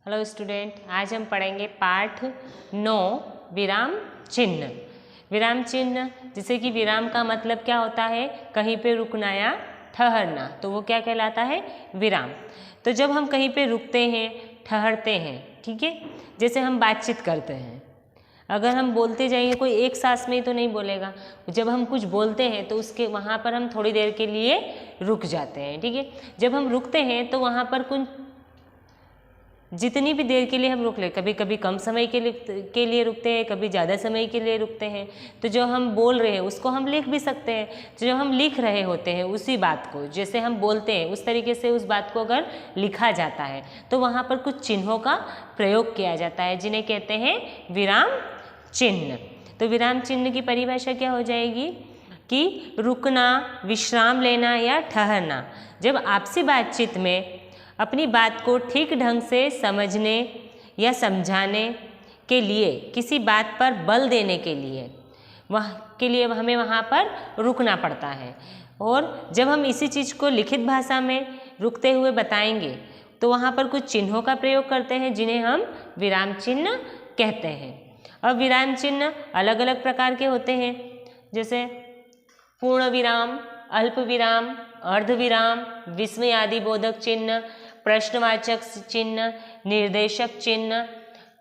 Hello student, आज हम पढ़ेंगे पाठ 9 विराम चिन्ह। विराम चिन्ह जैसे कि विराम का मतलब क्या होता है, कहीं पे रुकना या ठहरना, तो वो क्या कहलाता है, विराम। तो जब हम कहीं पे रुकते हैं, ठहरते हैं, ठीक है, जैसे हम बातचीत करते हैं, अगर हम बोलते जाएंगे कोई एक सांस में ही तो नहीं बोलेगा। जब हम कुछ बोलते हैं तो उसके वहाँ पर हम थोड़ी देर के लिए रुक जाते हैं, ठीक है। जब हम रुकते हैं तो वहाँ पर कुछ जितनी भी देर के लिए हम रुक ले, कभी कभी कम समय के लिए रुकते हैं, कभी ज़्यादा समय के लिए रुकते हैं। तो जो हम बोल रहे हैं उसको हम लिख भी सकते हैं। तो जो हम लिख रहे होते हैं उसी बात को, जैसे हम बोलते हैं उस तरीके से उस बात को अगर लिखा जाता है तो वहाँ पर कुछ चिन्हों का प्रयोग किया जाता है, जिन्हें कहते हैं विराम चिन्ह। तो विराम चिन्ह की परिभाषा क्या हो जाएगी कि रुकना, विश्राम लेना या ठहरना। जब आपसी बातचीत में अपनी बात को ठीक ढंग से समझने या समझाने के लिए, किसी बात पर बल देने के लिए हमें वहाँ पर रुकना पड़ता है। और जब हम इसी चीज़ को लिखित भाषा में रुकते हुए बताएंगे तो वहाँ पर कुछ चिन्हों का प्रयोग करते हैं, जिन्हें हम विराम चिन्ह कहते हैं। अब विराम चिन्ह अलग अलग प्रकार के होते हैं, जैसे पूर्ण विराम, अल्प विराम, अर्ध विराम, विस्मयादि बोधक चिन्ह, प्रश्नवाचक चिन्ह, निर्देशक चिन्ह,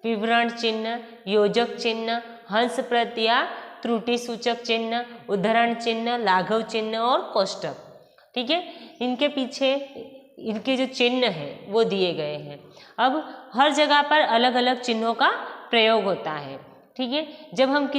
विवरण चिन्ह, योजक चिन्ह, हंस प्रत्यय या त्रुटि सूचक चिन्ह, उद्धरण चिन्ह, लाघव चिन्ह और कोष्टक, ठीक है। इनके पीछे इनके जो चिन्ह हैं वो दिए गए हैं। अब हर जगह पर अलग अलग चिन्हों का प्रयोग होता है, ठीक है। जब हम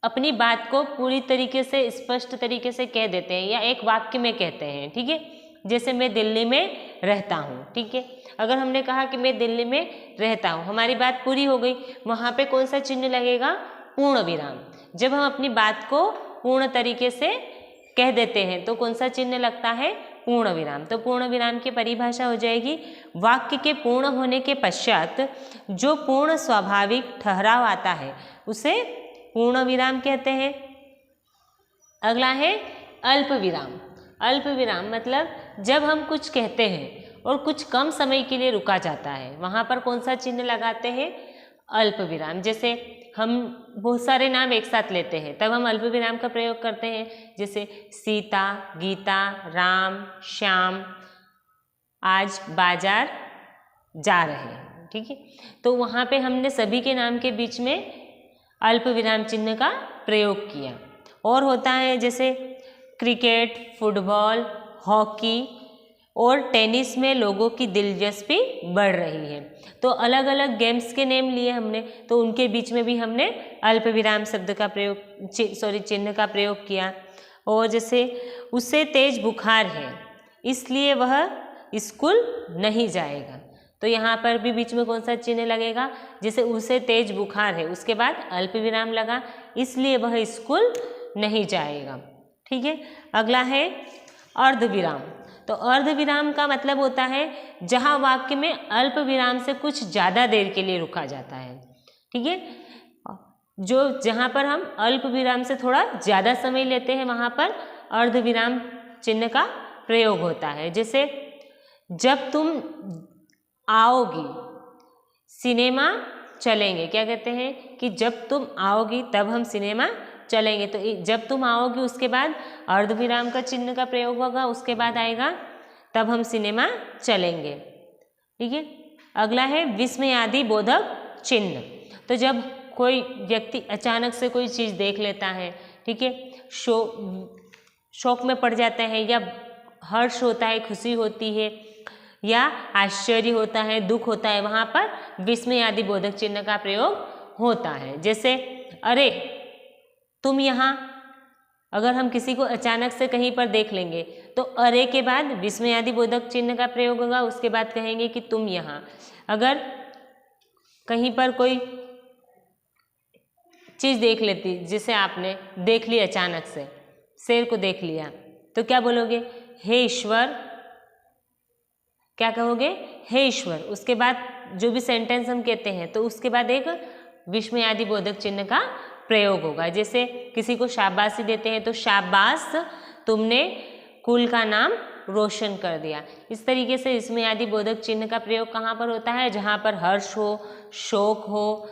अपनी बात को पूरी तरीके से, स्पष्ट तरीके से कह देते हैं या एक वाक्य में कहते हैं, ठीक है, जैसे मैं दिल्ली में रहता हूँ, ठीक है। अगर हमने कहा कि मैं दिल्ली में रहता हूँ, हमारी बात पूरी हो गई, वहाँ पे कौन सा चिन्ह लगेगा, पूर्ण विराम। जब हम अपनी बात को पूर्ण तरीके से कह देते हैं तो कौन सा चिन्ह लगता है, पूर्ण विराम। तो पूर्ण विराम की परिभाषा हो जाएगी, वाक्य के पूर्ण होने के पश्चात जो पूर्ण स्वाभाविक ठहराव आता है उसे पूर्ण विराम कहते हैं। अगला है अल्प विराम। अल्प विराम मतलब जब हम कुछ कहते हैं और कुछ कम समय के लिए रुका जाता है, वहाँ पर कौन सा चिन्ह लगाते हैं, अल्प विराम। जैसे हम बहुत सारे नाम एक साथ लेते हैं तब हम अल्प विराम का प्रयोग करते हैं, जैसे सीता, गीता, राम, श्याम आज बाजार जा रहे हैं, ठीक है। तो वहाँ पे हमने सभी के नाम के बीच में अल्प विराम चिन्ह का प्रयोग किया। और होता है जैसे क्रिकेट, फुटबॉल, हॉकी और टेनिस में लोगों की दिलचस्पी बढ़ रही है, तो अलग अलग गेम्स के नेम लिए हमने, तो उनके बीच में भी हमने अल्प विराम शब्द का प्रयोग, चिन्ह का प्रयोग किया। और जैसे उसे तेज बुखार है इसलिए वह स्कूल नहीं जाएगा, तो यहाँ पर भी बीच में कौन सा चिन्ह लगेगा, जैसे उसे तेज बुखार है, उसके बाद अल्प विराम लगा, इसलिए वह स्कूल नहीं जाएगा, ठीक है। अगला है अर्ध विराम। तो अर्ध विराम का मतलब होता है जहाँ वाक्य में अल्प विराम से कुछ ज़्यादा देर के लिए रुका जाता है, ठीक है। जो जहाँ पर हम अल्प विराम से थोड़ा ज़्यादा समय लेते हैं वहाँ पर अर्ध विराम चिन्ह का प्रयोग होता है। जैसे जब तुम आओगी सिनेमा चलेंगे, क्या कहते हैं कि जब तुम आओगी तब हम सिनेमा चलेंगे, तो जब तुम आओगी उसके बाद अर्ध विराम का चिन्ह का प्रयोग होगा, उसके बाद आएगा तब हम सिनेमा चलेंगे, ठीक है। अगला है विस्मयादि बोधक चिन्ह। तो जब कोई व्यक्ति अचानक से कोई चीज़ देख लेता है, ठीक है, शौक में पड़ जाता है, या हर्ष होता है, खुशी होती है, या आश्चर्य होता है, दुख होता है, वहाँ पर विस्मयादि बोधक चिन्ह का प्रयोग होता है। जैसे अरे तुम यहाँ, अगर हम किसी को अचानक से कहीं पर देख लेंगे तो अरे के बाद विस्मयादि बोधक चिन्ह का प्रयोग होगा, उसके बाद कहेंगे कि तुम यहाँ। अगर कहीं पर कोई चीज़ देख लेती, जिसे आपने देख ली अचानक से, शेर को देख लिया, तो क्या बोलोगे, हे ईश्वर, क्या कहोगे, हे ईश्वर। उसके बाद जो भी सेंटेंस हम कहते हैं तो उसके बाद एक विस्मयादि बोधक चिन्ह का प्रयोग होगा। जैसे किसी को शाबाशी देते हैं तो शाबाश, तुमने कुल का नाम रोशन कर दिया। इस तरीके से विस्मयादि बोधक चिन्ह का प्रयोग कहाँ पर होता है? जहाँ पर हर्ष हो, शोक हो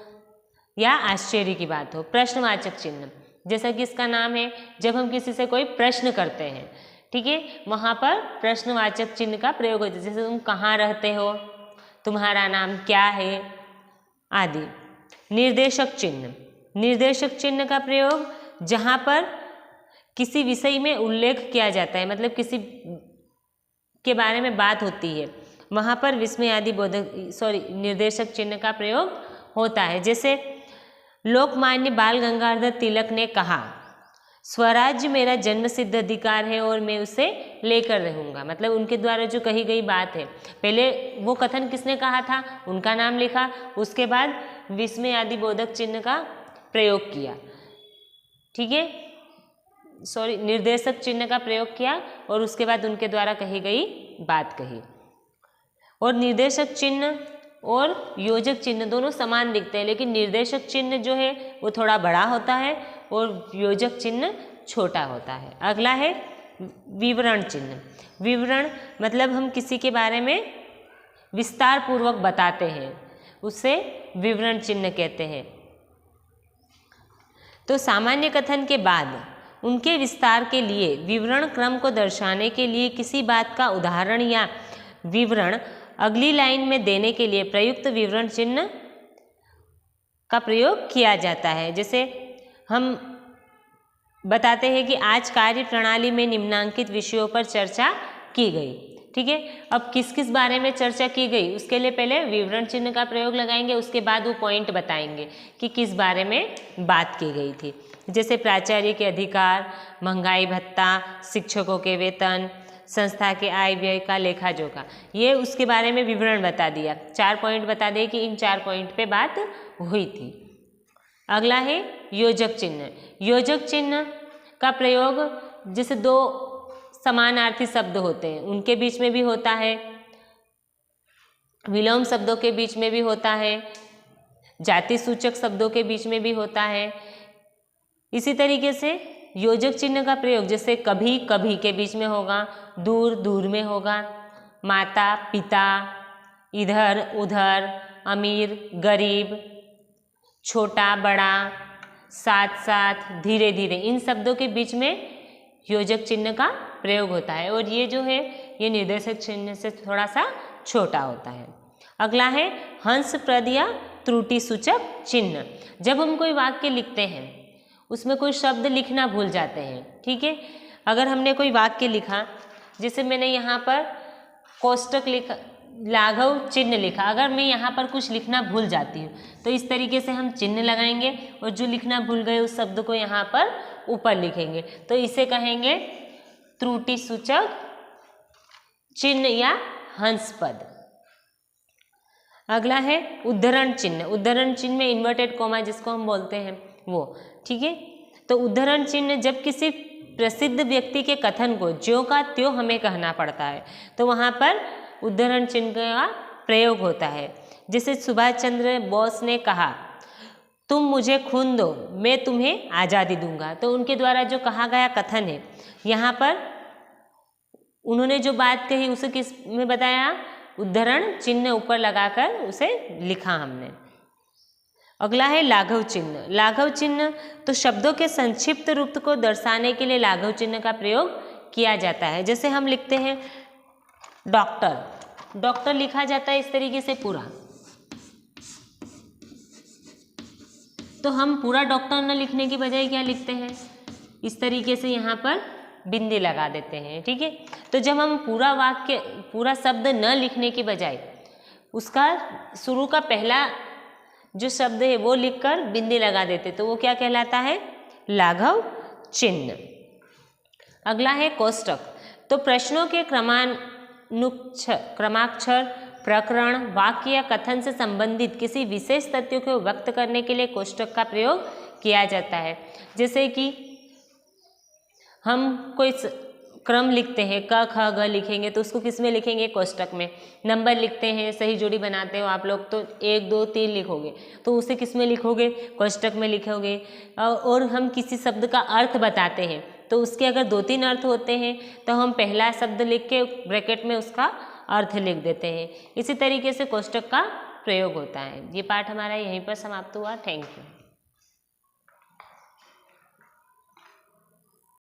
या आश्चर्य की बात हो। प्रश्नवाचक चिन्ह, जैसा कि इसका नाम है, जब हम किसी से कोई प्रश्न करते हैं, ठीक है, वहाँ पर प्रश्नवाचक चिन्ह का प्रयोग होता है। जैसे तुम कहाँ रहते हो, तुम्हारा नाम क्या है, आदि। निर्देशक चिन्ह, निर्देशक चिन्ह का प्रयोग जहाँ पर किसी विषय में उल्लेख किया जाता है, मतलब किसी के बारे में बात होती है, वहाँ पर विस्मयादि बोधक निर्देशक चिन्ह का प्रयोग होता है। जैसे लोकमान्य बाल गंगाधर तिलक ने कहा, स्वराज्य मेरा जन्मसिद्ध अधिकार है और मैं उसे लेकर रहूँगा। मतलब उनके द्वारा जो कही गई बात है, पहले वो कथन किसने कहा था, उनका नाम लिखा, उसके बाद विस्मयादि बोधक चिन्ह का प्रयोग किया, ठीक है, निर्देशक चिन्ह का प्रयोग किया और उसके बाद उनके द्वारा कही गई बात कही। और निर्देशक चिन्ह और योजक चिन्ह दोनों समान दिखते हैं, लेकिन निर्देशक चिन्ह जो है वो थोड़ा बड़ा होता है और योजक चिन्ह छोटा होता है। अगला है विवरण चिन्ह। विवरण मतलब हम किसी के बारे में विस्तार पूर्वक बताते हैं, उसे विवरण चिन्ह कहते हैं। तो सामान्य कथन के बाद उनके विस्तार के लिए विवरण क्रम को दर्शाने के लिए किसी बात का उदाहरण या विवरण अगली लाइन में देने के लिए प्रयुक्त विवरण चिन्ह का प्रयोग किया जाता है। जैसे हम बताते हैं कि आज कार्य प्रणाली में निम्नांकित विषयों पर चर्चा की गई, ठीक है। अब किस किस बारे में चर्चा की गई, उसके लिए पहले विवरण चिन्ह का प्रयोग लगाएंगे, उसके बाद वो पॉइंट बताएंगे कि किस बारे में बात की गई थी। जैसे प्राचार्य के अधिकार, महंगाई भत्ता, शिक्षकों के वेतन, संस्था के आय व्यय का लेखा जोखा, ये उसके बारे में विवरण बता दिया। 4 पॉइंट बता दिए कि इन 4 पॉइंट पे बात हुई थी। अगला है योजक चिन्ह। योजक चिन्ह का प्रयोग जैसे 2 समानार्थी शब्द होते हैं उनके बीच में भी होता है, विलोम शब्दों के बीच में भी होता है, जाति सूचक शब्दों के बीच में भी होता है। इसी तरीके से योजक चिन्ह का प्रयोग जैसे कभी कभी के बीच में होगा, दूर दूर में होगा, माता पिता, इधर उधर, अमीर गरीब, छोटा बड़ा, साथ साथ, धीरे धीरे, इन शब्दों के बीच में योजक चिन्ह का प्रयोग होता है। और ये जो है ये निर्देशक चिन्ह से थोड़ा सा छोटा होता है। अगला है हंस प्रद या त्रुटि सूचक चिन्ह। जब हम कोई वाक्य लिखते हैं उसमें कोई शब्द लिखना भूल जाते हैं, ठीक है। अगर हमने कोई वाक्य लिखा, जैसे मैंने यहाँ पर कोष्टक लिखा, लाघव चिन्ह लिखा, अगर मैं यहाँ पर कुछ लिखना भूल जाती हूँ तो इस तरीके से हम चिन्ह लगाएंगे और जो लिखना भूल गए उस शब्द को यहाँ पर ऊपर लिखेंगे, तो इसे कहेंगे त्रुटि सूचक चिन्ह या हंस पद। अगला है उद्धरण चिन्ह। उद्धरण चिन्ह में इन्वर्टेड कॉमा जिसको हम बोलते हैं वो, ठीक है। तो उद्धरण चिन्ह जब किसी प्रसिद्ध व्यक्ति के कथन को ज्यों का त्यों हमें कहना पड़ता है तो वहाँ पर उद्धरण चिन्ह का प्रयोग होता है। जैसे सुभाष चंद्र बोस ने कहा, तुम मुझे खून दो मैं तुम्हें आज़ादी दूंगा, तो उनके द्वारा जो कहा गया कथन है, यहाँ पर उन्होंने जो बात कही उसे किस में बताया, उद्धरण चिन्ह ऊपर लगाकर उसे लिखा हमने। अगला है लाघव चिन्ह। लाघव चिन्ह तो शब्दों के संक्षिप्त रूप को दर्शाने के लिए लाघव चिन्ह का प्रयोग किया जाता है। जैसे हम लिखते हैं डॉक्टर, डॉक्टर लिखा जाता है इस तरीके से पूरा, तो हम पूरा डॉक्टर न लिखने की बजाय क्या लिखते हैं, इस तरीके से यहाँ पर बिंदी लगा देते हैं, ठीक है। तो जब हम पूरा वाक्य, पूरा शब्द न लिखने की बजाय उसका शुरू का पहला जो शब्द है वो लिखकर बिंदी लगा देते तो वो क्या कहलाता है, लाघव चिन्ह। अगला है कोष्टक। तो प्रश्नों के क्रमाक्षर, प्रकरण, वाक्य या कथन से संबंधित किसी विशेष तथ्य को व्यक्त करने के लिए कोष्टक का प्रयोग किया जाता है। जैसे कि हम कोई क्रम लिखते हैं, क ख ग लिखेंगे तो उसको किस में लिखेंगे, कोष्टक में। नंबर लिखते हैं, सही जोड़ी बनाते हो आप लोग तो 1 2 3 लिखोगे, तो उसे किस में लिखोगे, कोष्टक में लिखोगे। और हम किसी शब्द का अर्थ बताते हैं तो उसके अगर 2-3 अर्थ होते हैं तो हम पहला शब्द लिख के ब्रैकेट में उसका अर्थ लिख देते हैं। इसी तरीके से कोष्टक का प्रयोग होता है। ये पाठ हमारा यहीं पर समाप्त हुआ। Thank you.